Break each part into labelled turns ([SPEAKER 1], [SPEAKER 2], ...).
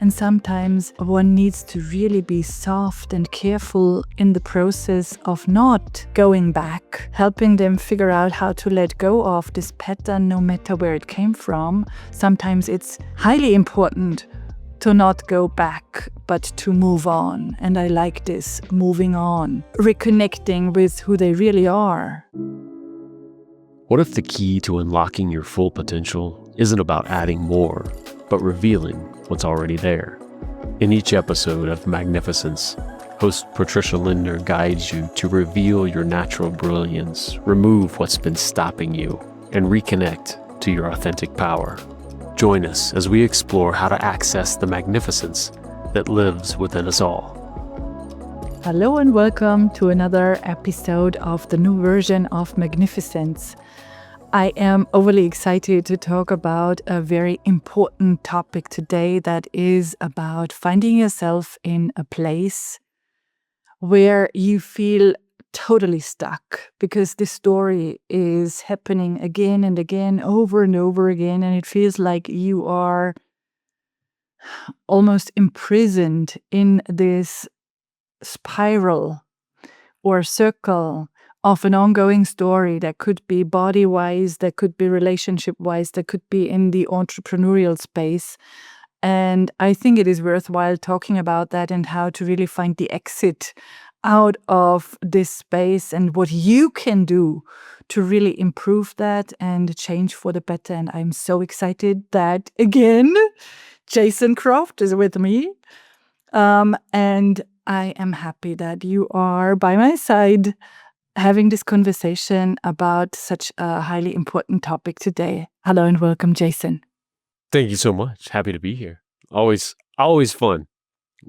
[SPEAKER 1] And sometimes one needs to really be soft and careful in the process of not going back, helping them figure out how to let go of this pattern no matter where it came from. Sometimes it's highly important to not go back, but to move on. And I like this, moving on, reconnecting with who they really are.
[SPEAKER 2] What if the key to unlocking your full potential isn't about adding more, but revealing what's already there? In each episode of Magnificence, host Patricia Lindner guides you to reveal your natural brilliance, remove what's been stopping you, and reconnect to your authentic power. Join us as we explore how to access the magnificence that lives within us all.
[SPEAKER 1] Hello and welcome to another episode of the new version of Magnificence. I am overly excited to talk about a very important topic today that is about finding yourself in a place where you feel totally stuck because this story is happening again and again, over and over again, and it feels like you are almost imprisoned in this spiral or circle of an ongoing story that could be body-wise, that could be relationship-wise, that could be in the entrepreneurial space. And I think it is worthwhile talking about that and how to really find the exit out of this space and what you can do to really improve that and change for the better. And I'm so excited that, again, Jason Croft is with me. And I am happy that you are by my side having this conversation about such a highly important topic today. Hello and welcome, Jason.
[SPEAKER 2] Thank you so much. Happy to be here. Always fun.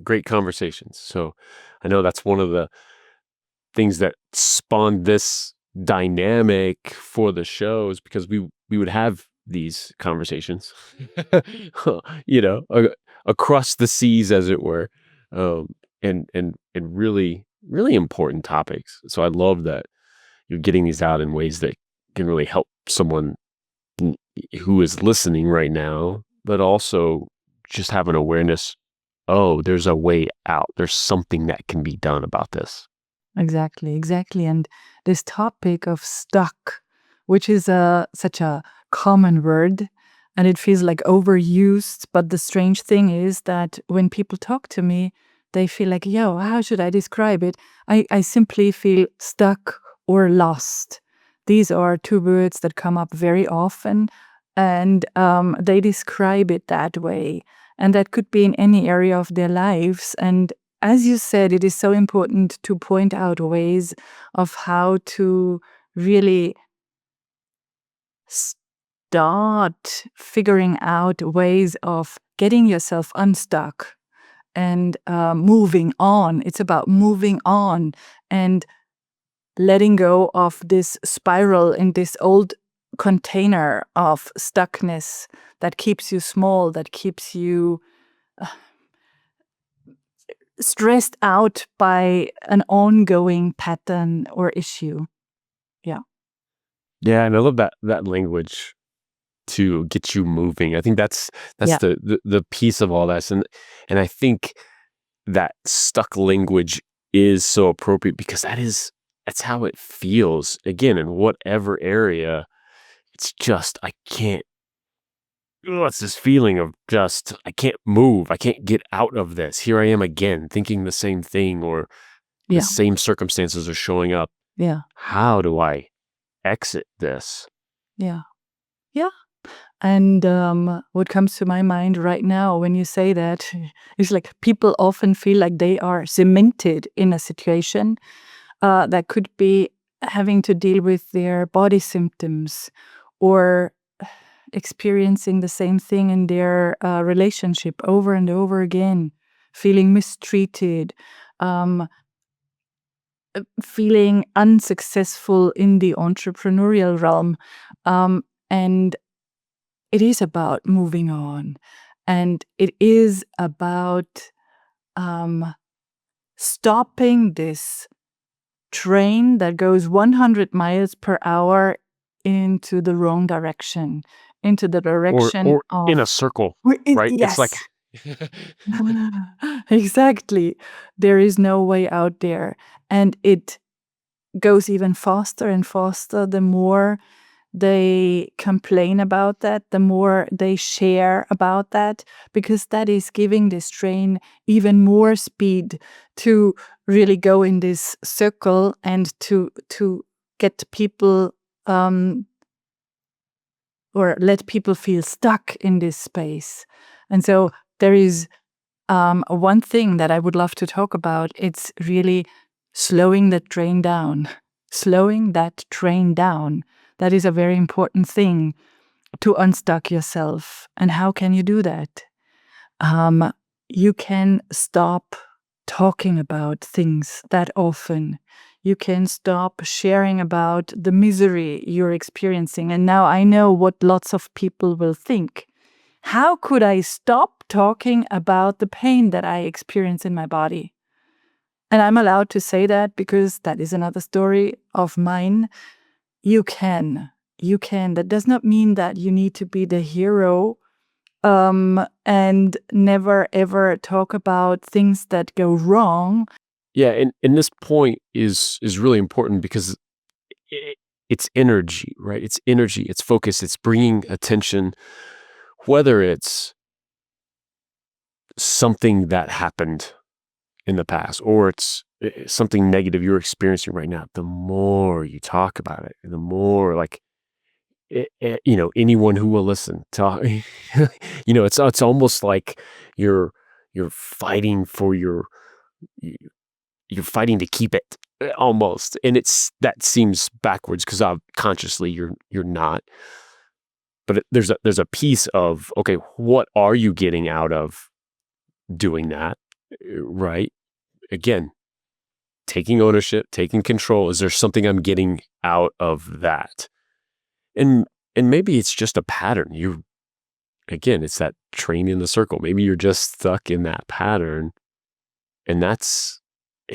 [SPEAKER 2] Great conversations. So I know that's one of the things that spawned this dynamic for the shows, because we would have these conversations, across the seas, as it were, and really, really important topics. So I love that you're getting these out in ways that can really help someone who is listening right now, but also just have an awareness. Oh, there's a way out. There's something that can be done about this.
[SPEAKER 1] Exactly. And this topic of stuck, which is such a common word, and it feels like overused. But the strange thing is that when people talk to me, they feel like, how should I describe it? I simply feel stuck or lost. These are two words that come up very often, and they describe it that way. And that could be in any area of their lives. And as you said, it is so important to point out ways of how to really start figuring out ways of getting yourself unstuck and moving on. It's about moving on and letting go of this spiral in this old container of stuckness that keeps you small, that keeps you stressed out by an ongoing pattern or issue.
[SPEAKER 2] Yeah, and I love that language to get you moving. I think that's the piece of all this, and I think that stuck language is so appropriate because that's how it feels. Again, in whatever area, it's just it's this feeling of just, I can't move. I can't get out of this. Here I am again, thinking the same thing, or the same circumstances are showing up.
[SPEAKER 1] Yeah.
[SPEAKER 2] How do I exit this?
[SPEAKER 1] Yeah. And what comes to my mind right now when you say that is like people often feel like they are cemented in a situation that could be having to deal with their body symptoms or experiencing the same thing in their relationship over and over again, feeling mistreated, feeling unsuccessful in the entrepreneurial realm. And it is about moving on. And it is about stopping this train that goes 100 miles per hour into the wrong direction, into the direction
[SPEAKER 2] or
[SPEAKER 1] of...
[SPEAKER 2] in a circle, right?
[SPEAKER 1] Yes.
[SPEAKER 2] It's like
[SPEAKER 1] Exactly. There is no way out there. And it goes even faster and faster the more they complain about that, the more they share about that, because that is giving this train even more speed to really go in this circle and to get people or let people feel stuck in this space. And so there is one thing that I would love to talk about. It's really slowing the train down. Slowing that train down. That is a very important thing to unstuck yourself. And how can you do that? You can stop talking about things that often. You can stop sharing about the misery you're experiencing. And now I know what lots of people will think. How could I stop talking about the pain that I experience in my body? And I'm allowed to say that because that is another story of mine. You can. You can. That does not mean that you need to be the hero and never ever talk about things that go wrong.
[SPEAKER 2] Yeah, and this point is really important because it's energy, right? It's energy, it's focus, it's bringing attention, whether it's something that happened in the past or it's something negative you're experiencing right now. The more you talk about it, the more like anyone who will listen talk. It's almost like you're fighting for you're fighting to keep it almost, and that seems backwards because consciously you're not. But there's a piece of, okay, what are you getting out of doing that, right? Again, taking ownership, taking control. Is there something I'm getting out of that? And maybe it's just a pattern. Again, it's that train in the circle. Maybe you're just stuck in that pattern, and it's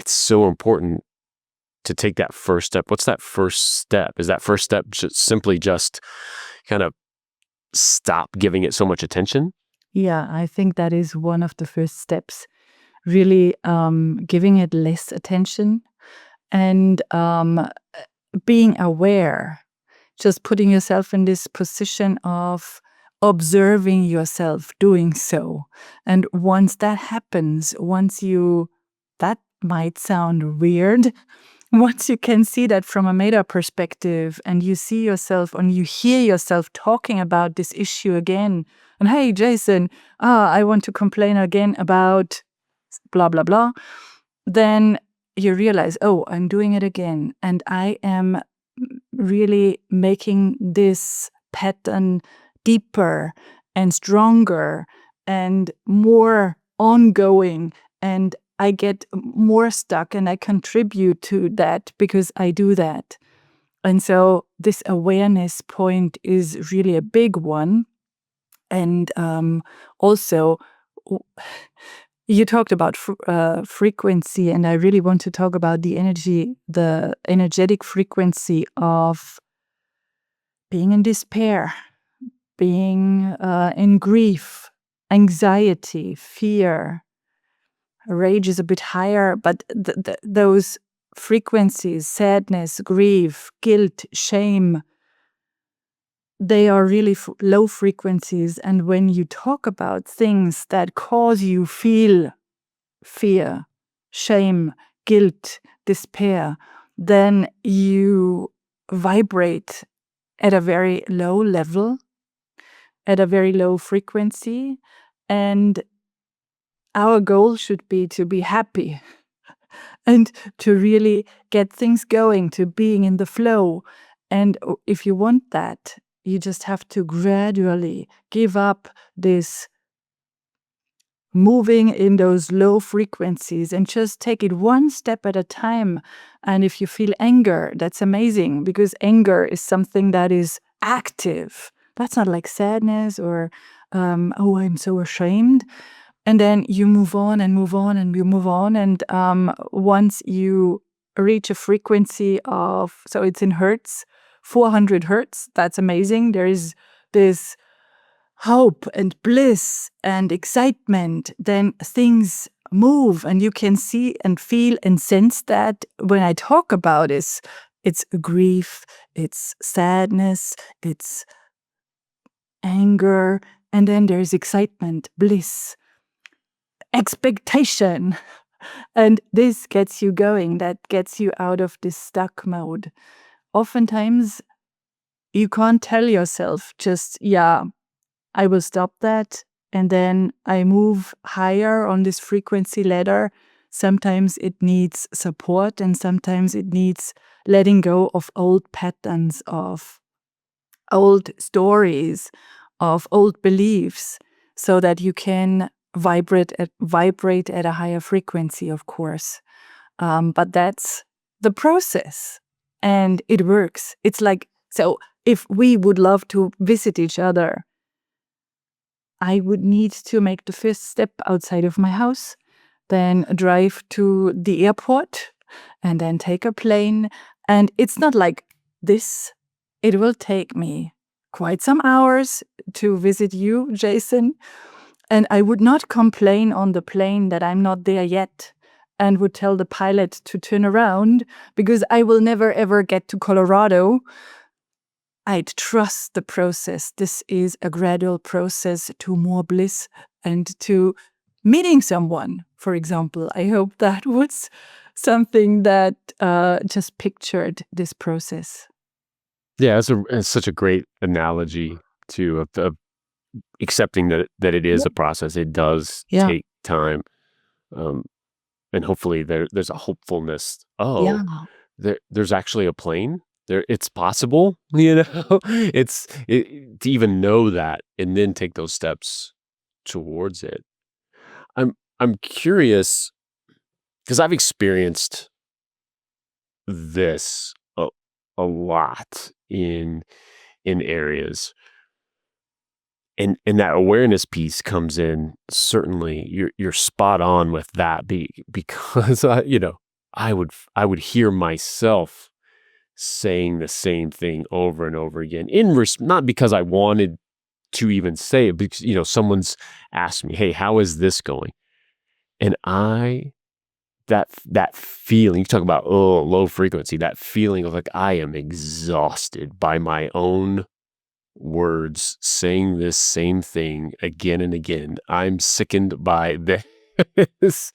[SPEAKER 2] so important to take that first step. What's that first step? Is that first step simply just kind of stop giving it so much attention?
[SPEAKER 1] Yeah, I think that is one of the first steps. Really giving it less attention and being aware, just putting yourself in this position of observing yourself doing so. And once that happens, that might sound weird. Once you can see that from a meta perspective and you see yourself and you hear yourself talking about this issue again, and hey, Jason, I want to complain again about blah, blah, blah, then you realize, oh, I'm doing it again. And I am really making this pattern deeper and stronger and more ongoing. And I get more stuck and I contribute to that because I do that. And so this awareness point is really a big one. And also, you talked about frequency, and I really want to talk about the energetic frequency of being in despair, being in grief, anxiety, fear. Rage is a bit higher, but those frequencies, sadness, grief, guilt, shame, they are really low frequencies. And when you talk about things that cause you feel fear, shame, guilt, despair, then you vibrate at a very low level, at a very low frequency. And our goal should be to be happy and to really get things going, to being in the flow. And if you want that, you just have to gradually give up this moving in those low frequencies and just take it one step at a time. And if you feel anger, that's amazing, because anger is something that is active. That's not like sadness or, oh, I'm so ashamed. And then you move on and move on and you move on. And once you reach a frequency of, so it's in hertz, 400 hertz, that's amazing. There is this hope and bliss and excitement, then things move, and you can see and feel and sense that when I talk about it. It's grief, it's sadness, it's anger, and then there's excitement, bliss, expectation. And this gets you going, that gets you out of this stuck mode. Oftentimes, you can't tell yourself just, yeah, I will stop that, and then I move higher on this frequency ladder. Sometimes it needs support, and sometimes it needs letting go of old patterns, of old stories, of old beliefs, so that you can vibrate at a higher frequency, of course. But that's the process, and it works. It's like, so if we would love to visit each other, I would need to make the first step outside of my house, then drive to the airport, and then take a plane. And it's not like this. It will take me quite some hours to visit you, Jason. And I would not complain on the plane that I'm not there yet, and would tell the pilot to turn around, because I will never ever get to Colorado. I'd trust the process. This is a gradual process to more bliss and to meeting someone, for example. I hope that was something that just pictured this process.
[SPEAKER 2] Yeah, it's such a great analogy to of accepting that it is a process. It does
[SPEAKER 1] Yeah.
[SPEAKER 2] take time, and hopefully there's a hopefulness.
[SPEAKER 1] Yeah.
[SPEAKER 2] There's actually a plane. It's possible, to even know that and then take those steps towards it. I'm curious because I've experienced this a lot in areas, and that awareness piece comes in. Certainly, you're spot on with that, because I would hear myself saying the same thing over and over again, not because I wanted to even say it, because someone's asked me, hey, how is this going? And that feeling, you talk about low frequency, that feeling of like I am exhausted by my own words saying this same thing again and again. I'm sickened by this.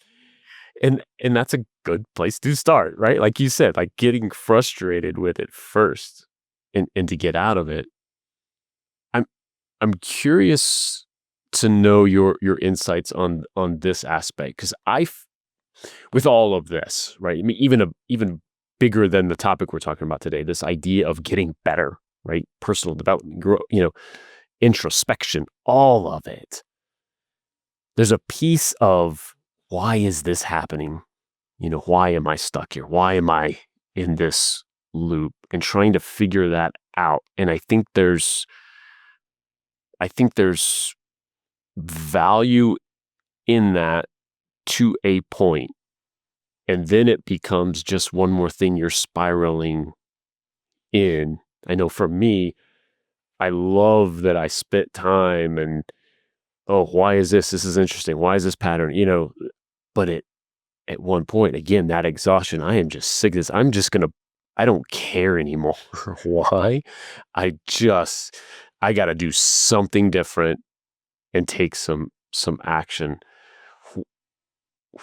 [SPEAKER 2] And that's a good place to start, right? Like you said, like getting frustrated with it first, and to get out of it. I'm curious to know your insights on this aspect, because with all of this, right? I mean, even bigger than the topic we're talking about today, this idea of getting better, right? Personal development, introspection, all of it. There's a piece of, why is this happening? Why am I stuck here? Why am I in this loop? And trying to figure that out. And I think there's value in that to a point. And then it becomes just one more thing you're spiraling in. I know for me, I love that I spent time and, why is this? This is interesting. Why is this pattern? But at one point, again, that exhaustion, I am just sick of this. I don't care anymore. Why? I got to do something different and take some action.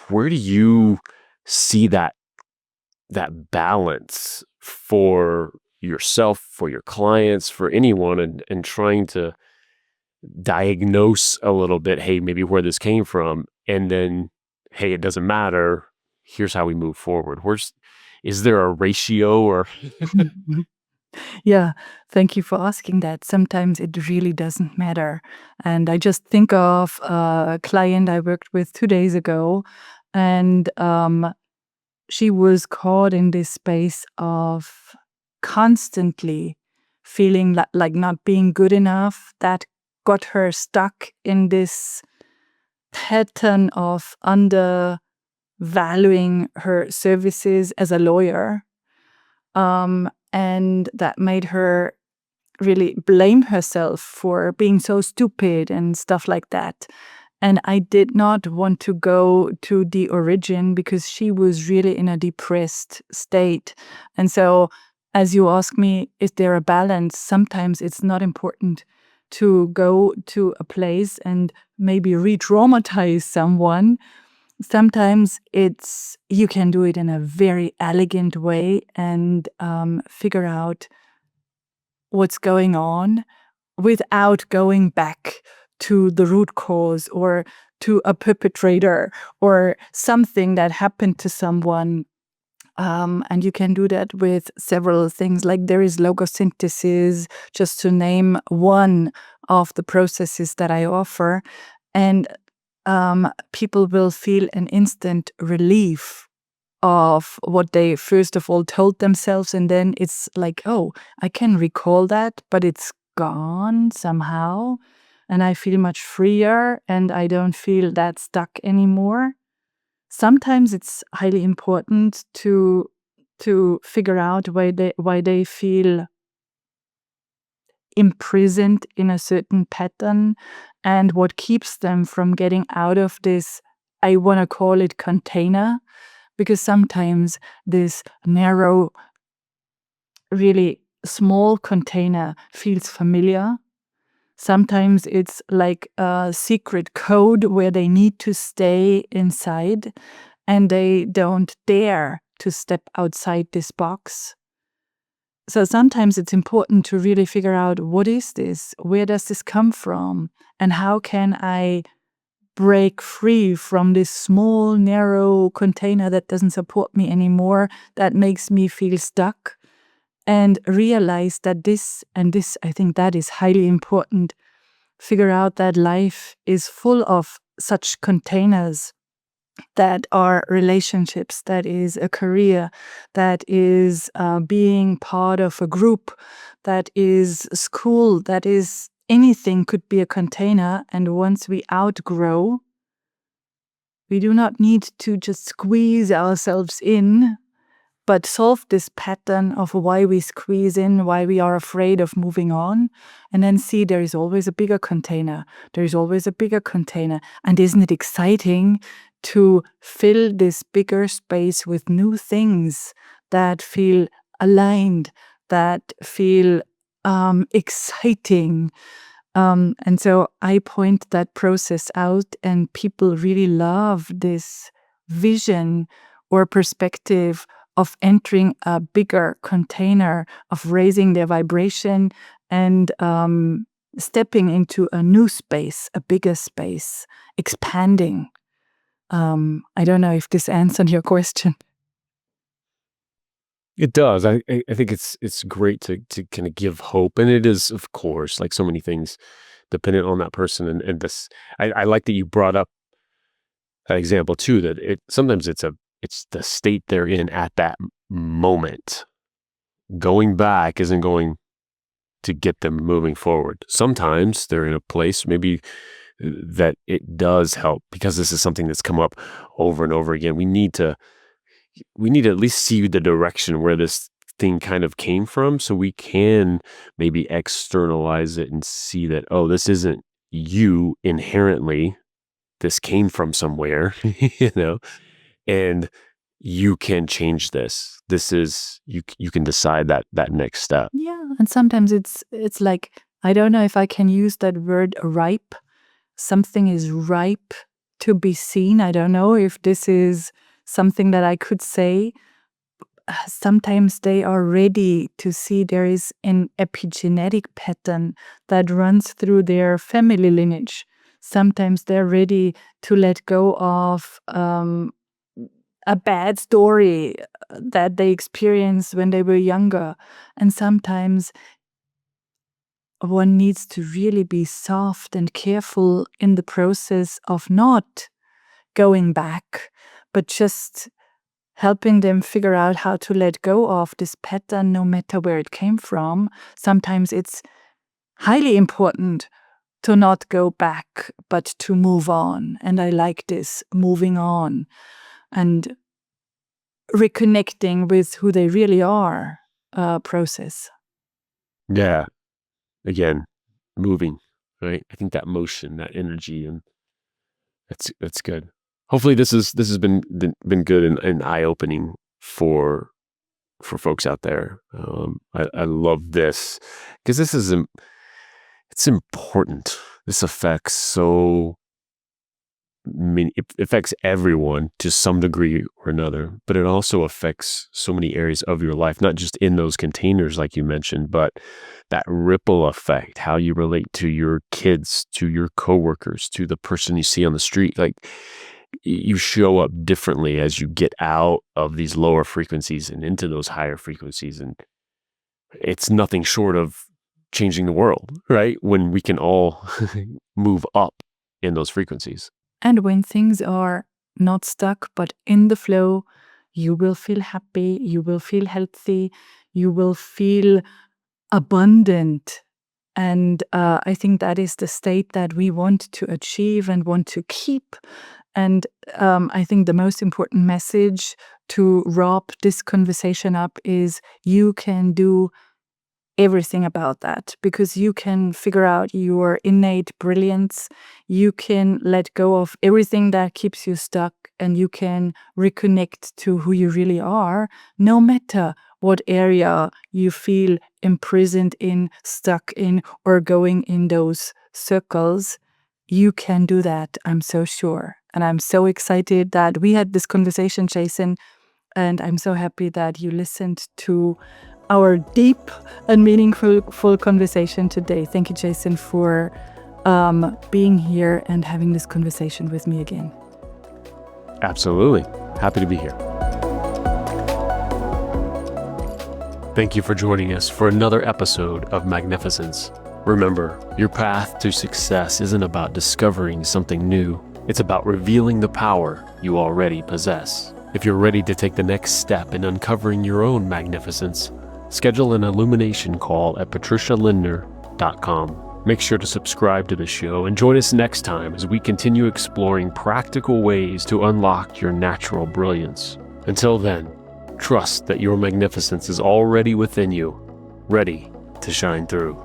[SPEAKER 2] Where do you see that balance for yourself, for your clients, for anyone, and trying to diagnose a little bit, hey, maybe where this came from, and then, hey, it doesn't matter. Here's how we move forward. Is there a ratio or?
[SPEAKER 1] Mhm. Yeah, thank you for asking that. Sometimes it really doesn't matter. And I just think of a client I worked with 2 days ago, and she was caught in this space of constantly feeling like not being good enough. That got her stuck in this pattern of undervaluing her services as a lawyer. And that made her really blame herself for being so stupid and stuff like that. And I did not want to go to the origin because she was really in a depressed state. And so, as you ask me, is there a balance? Sometimes it's not important to go to a place and maybe re-traumatize someone. Sometimes you can do it in a very elegant way and figure out what's going on without going back to the root cause or to a perpetrator or something that happened to someone. And you can do that with several things, like there is logosynthesis, just to name one of the processes that I offer. And people will feel an instant relief of what they first of all told themselves. And then it's like, oh, I can recall that, but it's gone somehow. And I feel much freer and I don't feel that stuck anymore. Sometimes it's highly important to figure out why they feel imprisoned in a certain pattern and what keeps them from getting out of this, I want to call it container, because sometimes this narrow, really small container feels familiar. Sometimes it's like a secret code where they need to stay inside and they don't dare to step outside this box. So sometimes it's important to really figure out, what is this? Where does this come from? And how can I break free from this small, narrow container that doesn't support me anymore, that makes me feel stuck? And realize that this, I think that is highly important. Figure out that life is full of such containers that are relationships, that is a career, that is being part of a group, that is school, that is anything could be a container. And once we outgrow, we do not need to just squeeze ourselves in, but solve this pattern of why we squeeze in, why we are afraid of moving on, and then see there is always a bigger container. There is always a bigger container. And isn't it exciting to fill this bigger space with new things that feel aligned, that feel exciting? And so I point that process out, and people really love this vision or perspective of entering a bigger container, of raising their vibration and stepping into a new space, a bigger space, expanding. I don't know if this answered your question.
[SPEAKER 2] It does. I think it's great to kind of give hope, and it is, of course, like so many things, dependent on that person. And this, I like that you brought up that example too. That sometimes it's the state they're in at that moment. Going back isn't going to get them moving forward. Sometimes they're in a place maybe that it does help, because this is something that's come up over and over again. We need to at least see the direction where this thing kind of came from, so we can maybe externalize it and see that, oh, this isn't you inherently. This came from somewhere, and you can change this. This is, you can decide that next step.
[SPEAKER 1] Yeah, and sometimes it's like, I don't know if I can use that word ripe. Something is ripe to be seen. I don't know if this is something that I could say. Sometimes they are ready to see there is an epigenetic pattern that runs through their family lineage. Sometimes they're ready to let go of a bad story that they experienced when they were younger. And sometimes one needs to really be soft and careful in the process of not going back, but just helping them figure out how to let go of this pattern, no matter where it came from. Sometimes it's highly important to not go back, but to move on. And I like this moving on and reconnecting with who they really are process.
[SPEAKER 2] Yeah. again, moving, right? I think that motion, that energy, and that's good. Hopefully this has been good and eye-opening for folks out there. I love this because this is it's important. This affects it affects everyone to some degree or another, but it also affects so many areas of your life, not just in those containers like you mentioned, but that ripple effect, how you relate to your kids, to your coworkers, to the person you see on the street. Like, you show up differently as you get out of these lower frequencies and into those higher frequencies. And it's nothing short of changing the world, right? When we can all move up in those frequencies.
[SPEAKER 1] And when things are not stuck, but in the flow, you will feel happy, you will feel healthy, you will feel abundant. And I think that is the state that we want to achieve and want to keep. And I think the most important message to wrap this conversation up is you can do everything about that, because you can figure out your innate brilliance. You can let go of everything that keeps you stuck, and you can reconnect to who you really are, no matter what area you feel imprisoned in, stuck in, or going in those circles. You can do that, I'm so sure. And I'm so excited that we had this conversation, Jason, and I'm so happy that you listened to our deep and meaningful conversation today. Thank you, Jason, for being here and having this conversation with me again.
[SPEAKER 2] Absolutely. Happy to be here. Thank you for joining us for another episode of Magnificence. Remember, your path to success isn't about discovering something new. It's about revealing the power you already possess. If you're ready to take the next step in uncovering your own magnificence, schedule an illumination call at patricialindner.com. Make sure to subscribe to the show and join us next time as we continue exploring practical ways to unlock your natural brilliance. Until then, trust that your magnificence is already within you, ready to shine through.